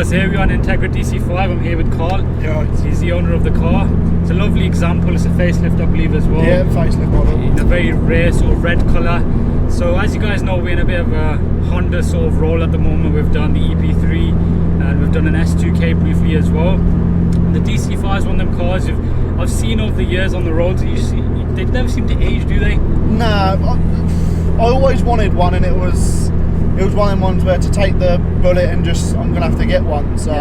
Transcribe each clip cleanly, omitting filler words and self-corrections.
guys, so here we are on Integra DC5. I'm here with Carl. Yeah. He's the owner of the car. It's a lovely example. It's a facelift, I believe, as well. Yeah, facelift model. In a very rare sort of red colour. So as you guys know, we're in a bit of a Honda sort of role at the moment. We've done the EP3 and we've done an S2K briefly as well. The DC5 is one of them cars I've seen over the years on the roads. They never seem to age, do they? Nah, I always wanted one, and it was one of them ones where to take the bullet and just, I'm gonna have to get one. So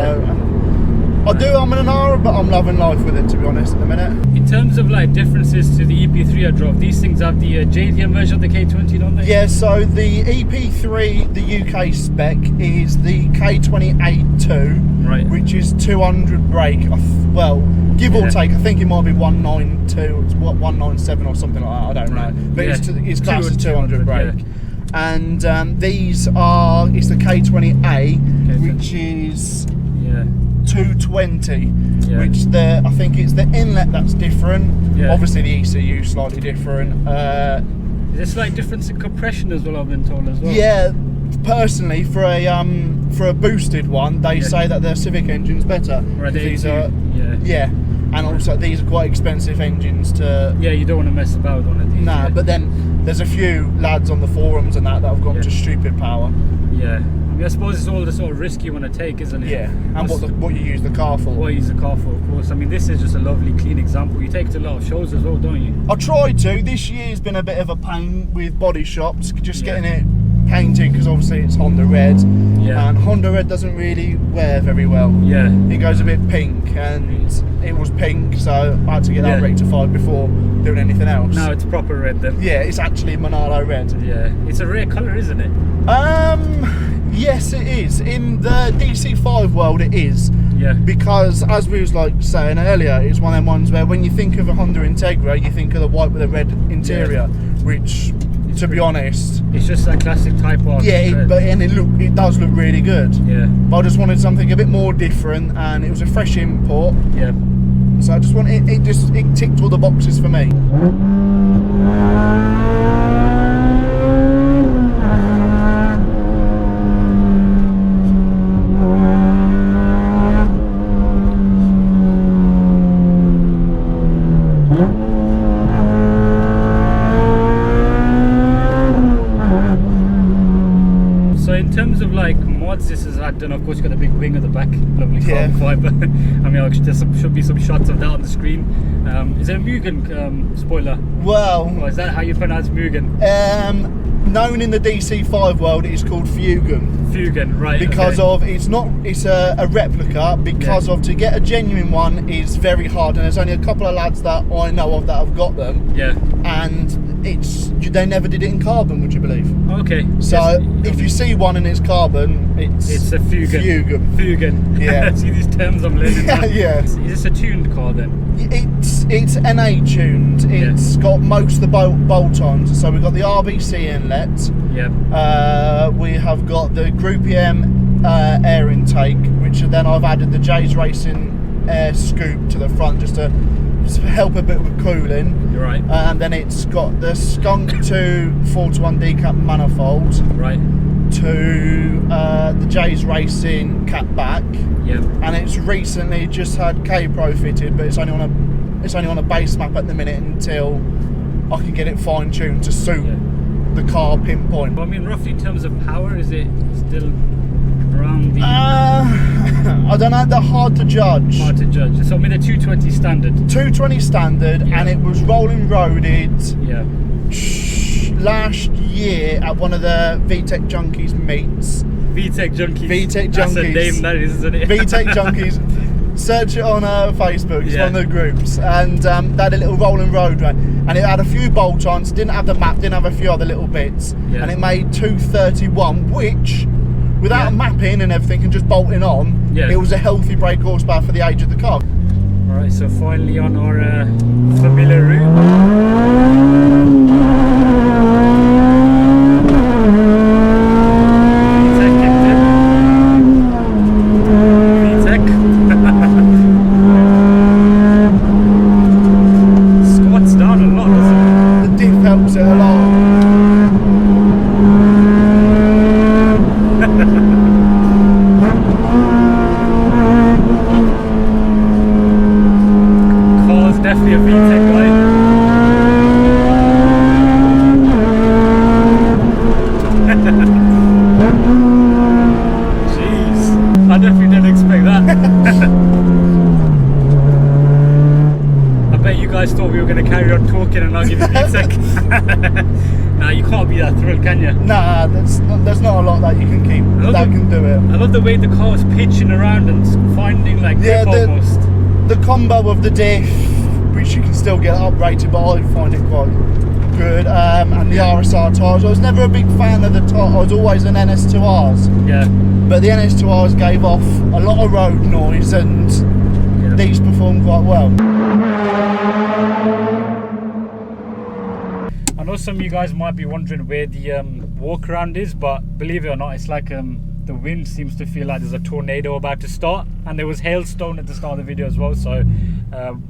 I'm in an aura, but I'm loving life with it, to be honest, at the minute. In terms of like differences to the EP3 I drove, these things have the JDM version of the K20, don't they? Yeah, so the EP3, the UK spec, is the K20A2, right, which is 200 brake. Well, give or take, I think it might be 192, it's what, 197 or something like that, I don't know. But it's classed as 200 brake. Yeah. And it's the K20A, which is 220, which I think it's the inlet that's different. Obviously the ECU slightly different. There's slight difference in compression as well, I've been told as well. Yeah, personally for a boosted one, they say that their Civic engine's better. Right, these are and also these are quite expensive engines to. Yeah, you don't want to mess about with one of these. Nah, but then there's a few lads on the forums and that have gone to stupid power. Yeah. I mean, I suppose it's all the sort of risk you want to take, isn't it? Yeah, and what you use the car for. What you use the car for, of course. I mean, this is just a lovely, clean example. You take it to a lot of shows as well, don't you? I tried to. This year's been a bit of a pain with body shops, just getting it painted, because obviously it's Honda Red, and Honda Red doesn't really wear very well. Yeah. It goes a bit pink, and it was pink, so I had to get that rectified before doing anything else. Now it's proper red then. Yeah, it's actually Monado Red. Yeah. It's a rare colour, isn't it? Yes, it is. In the DC5 world, it is. Yeah. Because, as we was like saying earlier, it's one of them ones where when you think of a Honda Integra, you think of the white with a red interior, which, to be honest, it's just that classic Type R. Yeah, it does look really good. Yeah. But I just wanted something a bit more different, and it was a fresh import. Yeah. So I just wanted it ticked all the boxes for me. In terms of like mods, this has had done. Of course, you got the big wing at the back, lovely carbon fibre. I mean, there should be some shots of that on the screen. Is it a Mugen spoiler? Well, or is that how you pronounce Mugen? Known in the DC5 world, it is called Fugen. Fugen, right? Because of it's a replica. Because of to get a genuine one is very hard, and there's only a couple of lads that I know of that have got them. Yeah. And they never did it in carbon, would you believe? Okay. So if you see one and it's carbon, it's a Fugen. Fugen. Yeah. See these terms I'm learning now. Yeah. Is this a tuned car then? It's NA tuned. It's got most of the bolt-ons. So we've got the RBC inlet. Yep. We have got the Group EM air intake, which then I've added the J's Racing air scoop to the front just to help a bit with cooling. You're right. And then it's got the Skunk 2 4-to-1 decap manifold. Right. To the J's Racing cap back. Yep. And it's recently just had K-Pro fitted, but it's only on a base map at the minute until I can get it fine-tuned to suit the car pinpoint. Well, I mean, roughly in terms of power, is it still around the... I don't know, they're hard to judge. Hard to judge. So I mean, a 220 standard. 220 standard, and it was rolling roaded last year at one of the VTech Junkies meets. VTech Junkies? VTech Junkies. That's a name, that is, isn't it? VTech Junkies. Search it on Facebook, it's one of the groups. And they had a little rolling road run. And it had a few bolt-ons, didn't have the map, didn't have a few other little bits. Yeah. And it made 231, which, without mapping and everything and just bolting on, it was a healthy brake horsepower for the age of the car. Alright, so finally on our familiar route. definitely a VTEC guy. Jeez, I definitely didn't expect that. I bet you guys thought we were going to carry on talking and not give you VTEC. Nah, you can't be that thrilled, can you? Nah, there's not a lot that you can keep that can do it. I love the way the car was pitching around and finding like grip almost. The combo of the diff, which you can still get uprated, but I find it quite good. And the RSR tyres. I was never a big fan of the tyre. I was always an NS2Rs. Yeah. But the NS2Rs gave off a lot of road noise, and these performed quite well. I know some of you guys might be wondering where the walk around is, but believe it or not, it's like the wind seems to feel like there's a tornado about to start, and there was hailstone at the start of the video as well. So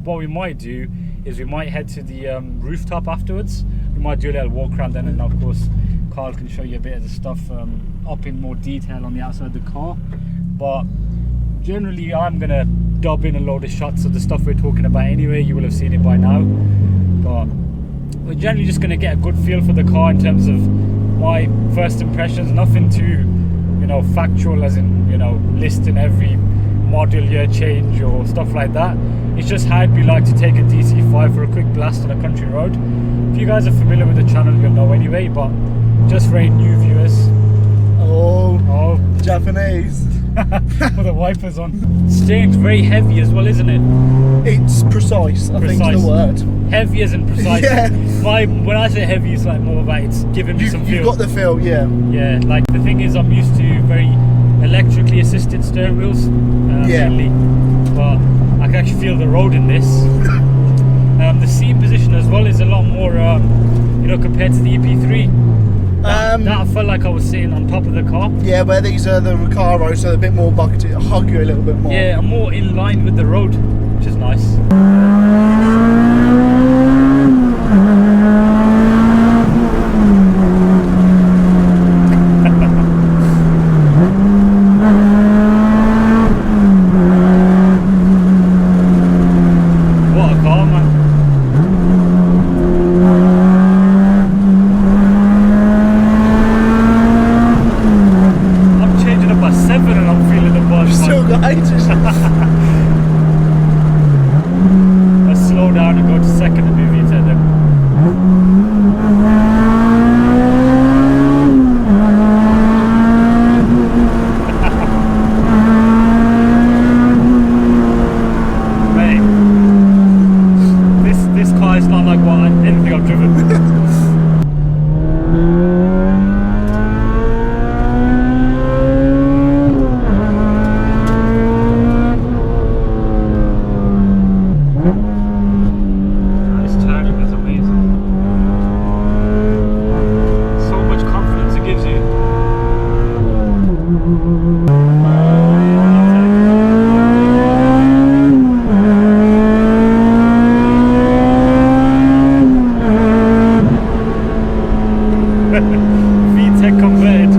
what we might do is we might head to the rooftop afterwards. We might do a little walk around then, and of course Carl can show you a bit of the stuff up in more detail on the outside of the car. But generally I'm gonna dub in a load of shots of the stuff we're talking about anyway. You will have seen it by now, but we're generally just going to get a good feel for the car in terms of my first impressions. Nothing too, factual, as in, listing every model year change or stuff like that. It's just how it'd be like to take a DC5 for a quick blast on a country road. If you guys are familiar with the channel, you'll know anyway, but just for any new viewers. Oh, Japanese. With the wipers on. Steering's very heavy as well, isn't it? It's precise, I think is the word. Heavy as in precise. Yeah. When I say heavy, it's like more about it's giving me some feel. You've got the feel, yeah. Yeah, like the thing is, I'm used to very electrically assisted steering wheels, mainly, but I can actually feel the road in this. The seat position as well is a lot more, compared to the EP3. That I felt like I was sitting on top of the car. Yeah, where these are the Recaro, so they're a bit more bucketed, hug you a little bit more. Yeah, I'm more in line with the road, which is nice. What a car, man. Let's slow down and go to second and move into them. Mate, this car is not like anything I've driven. VTEC converted.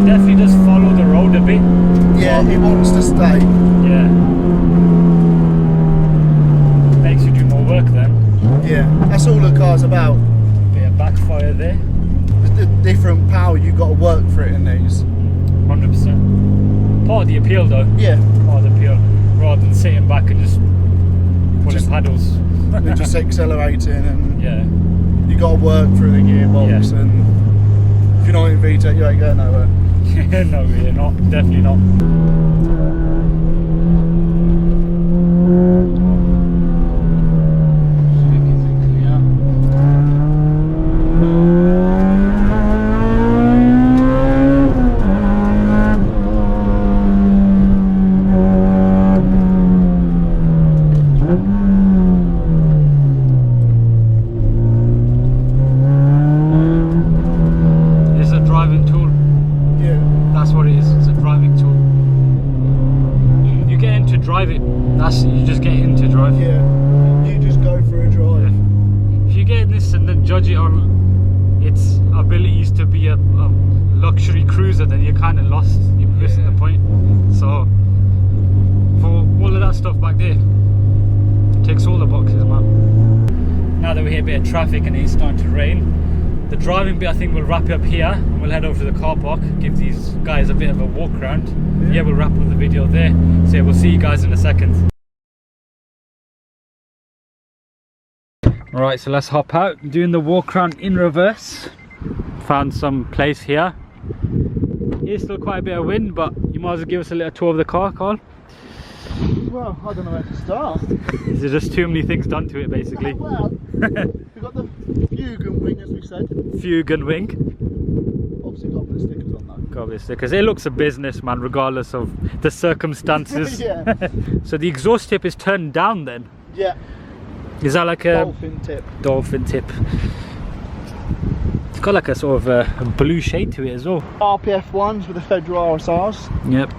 Definitely does follow the road a bit. Yeah, it wants to stay. Yeah. Makes you do more work then. Yeah, that's all the car's about. Bit of backfire there. The different power you've got to work for it in these. 100%. Part of the appeal though. Yeah. Part of the appeal. Rather than sitting back and just pulling paddles. We're just accelerating, and yeah, you got to work through the gearbox, and if you're not in VTEC, you ain't going nowhere. No, you're not. Definitely not. Drive it. You just get in to drive. Yeah. You just go for a drive. Yeah. If you get in this and then judge it on its abilities to be a luxury cruiser, then you're kind of lost. You're missing the point. So for all of that stuff back ticks all the boxes, man. Now that we hit a bit of traffic and it's starting to rain, the driving bit I think we'll wrap it up here and we'll head over to the car park, give these guys a bit of a walk around. Yeah, we'll wrap up the video there. So yeah, we'll see you guys in a second. Alright, so let's hop out. I'm doing the walk around in reverse. Found some place here. It's still quite a bit of wind, but you might as well give us a little tour of the car, Carl. Well, I don't know where to start. There's just too many things done to it, basically. Well, we've got the fugue and wing, as we said. Fugue and wing. Obviously got the stickers on that. Got the stickers. It looks a business, man, regardless of the circumstances. Yeah. So the exhaust tip is turned down then? Yeah. Is that like a dolphin tip? Dolphin tip. It's got like a sort of a blue shade to it as well. RPF ones with the Federal RSRs. Yep.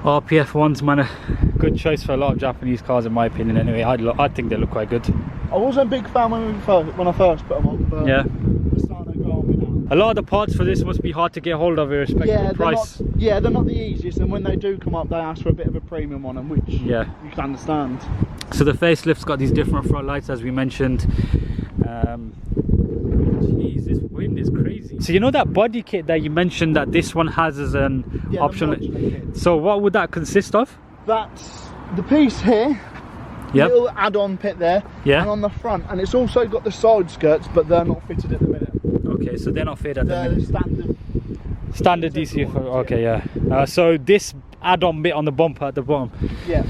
RPF ones, man, a good choice for a lot of Japanese cars in my opinion anyway. I think they look quite good. I wasn't a big fan when I first put them on, but yeah. they're starting to go on me now. A lot of the parts for this must be hard to get hold of irrespective of price. They're not the easiest, and when they do come up they ask for a bit of a premium on them, which yeah, you can understand. So the facelift's got these different front lights as we mentioned. Jeez, this wind is crazy. So you know that body kit that you mentioned that this one has as an optional kit. So what would that consist of? That's the piece here. Yep. Little add-on pit there. Yeah. And on the front, and it's also got the side skirts, but they're not fitted at the minute. Okay, so they're not fitted at the minute. Standard DC. Ones, okay, yeah. So this add-on bit on the bumper at the bottom. Yeah.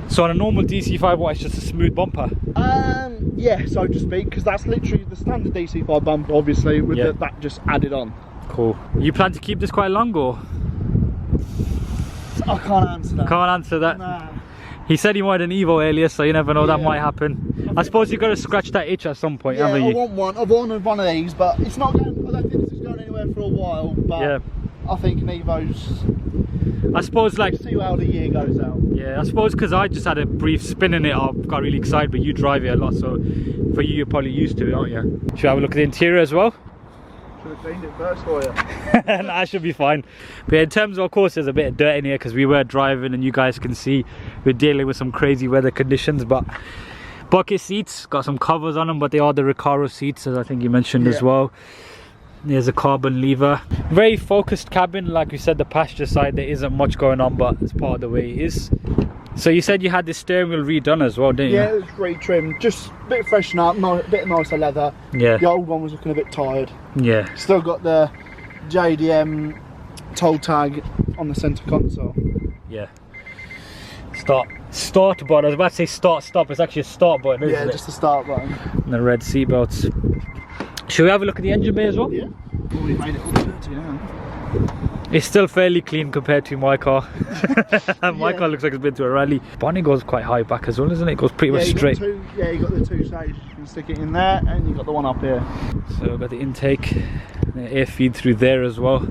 So on a normal DC5, what, it's just a smooth bumper? Yeah, so to speak, because that's literally the standard DC5 bumper, obviously, with that just added on. Cool. You plan to keep this quite long, or? I can't answer that. Can't answer that. Nah. He said he wanted an Evo earlier, so you never know, that might happen. I suppose you've got to scratch that itch at some point, haven't you? I want one. I've wanted one of these, but it's not going. I don't think this is going anywhere for a while. But yeah. I think an Evo's. I suppose like. See how the year goes out. Yeah, I suppose because I just had a brief spin in it, I got really excited. But you drive it a lot, so for you, you're probably used to it, aren't you? Should we have a look at the interior as well? Should have cleaned it first for you. That should be fine. But in terms of course, there's a bit of dirt in here because we were driving, and you guys can see we're dealing with some crazy weather conditions. But bucket seats, got some covers on them, but they are the Recaro seats, as I think you mentioned as well. There's a carbon lever. Very focused cabin, like we said. The passenger side there isn't much going on, but it's part of the way it is. So you said you had the steering wheel redone as well, didn't you? Yeah, it was re-trimmed, just a bit freshen up, a bit nicer leather. Yeah. The old one was looking a bit tired. Yeah. Still got the JDM toll tag on the centre console. Yeah. Start button. I was about to say start stop. It's actually a start button, isn't it? Yeah, just the start button. And the red seat belts. Should we have a look at the engine bay as well? Yeah. Already made it all dirty now. It's still fairly clean compared to my car. My car looks like it's been to a rally. Bonnet goes quite high back as well, isn't it? It goes pretty much straight. You got the two stages. You can stick it in there, and you got the one up here. So we've got the intake, the air feed through there as well.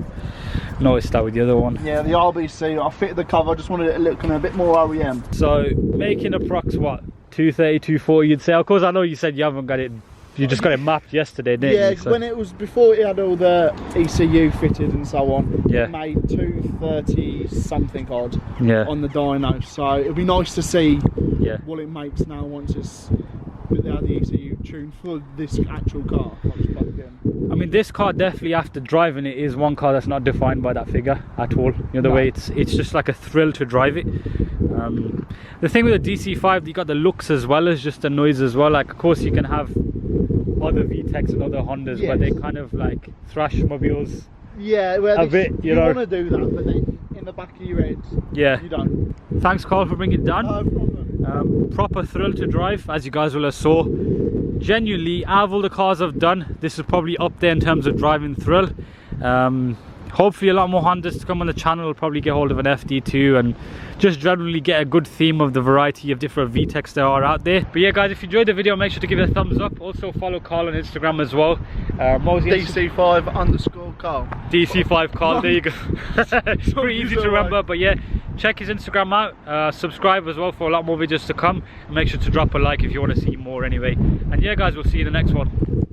Noticed that with the other one. Yeah, the RBC. I fitted the cover. I just wanted it looking a bit more OEM. So making approx what, 230, 240 you'd say? Of course, I know you said you haven't got it. You just got it mapped yesterday, didn't you? Yeah, when it was before it had all the ECU fitted and so on. Yeah. It made 230 something odd on the dyno. So it'll be nice to see what it makes now once it's without the ECU tuned for this actual car. I mean, this car definitely, after driving it, is one car that's not defined by that figure at all. You know, the way it's just like a thrill to drive it. The thing with the DC5, you got the looks as well as just the noise as well. Like, of course, you can have other VTECs and other Hondas, but they kind of like thrash mobiles. Yeah, well, a bit, you know. want to do that, but then in the back of your head, you don't. Thanks, Carl, for bringing it down. No problem. Proper thrill to drive, as you guys will have saw. Genuinely, out of all the cars I've done, this is probably up there in terms of driving thrill. Hopefully a lot more Hondas to come on the channel. We'll probably get hold of an FD2 and just generally get a good theme of the variety of different VTECs there are out there. But yeah guys, if you enjoyed the video, make sure to give it a thumbs up. Also follow Carl on Instagram as well. DC5_Carl. DC5 Carl, there you go. It's pretty easy to remember, but yeah, check his Instagram out. Subscribe as well for a lot more videos to come. And make sure to drop a like if you want to see more anyway. And yeah guys, we'll see you in the next one.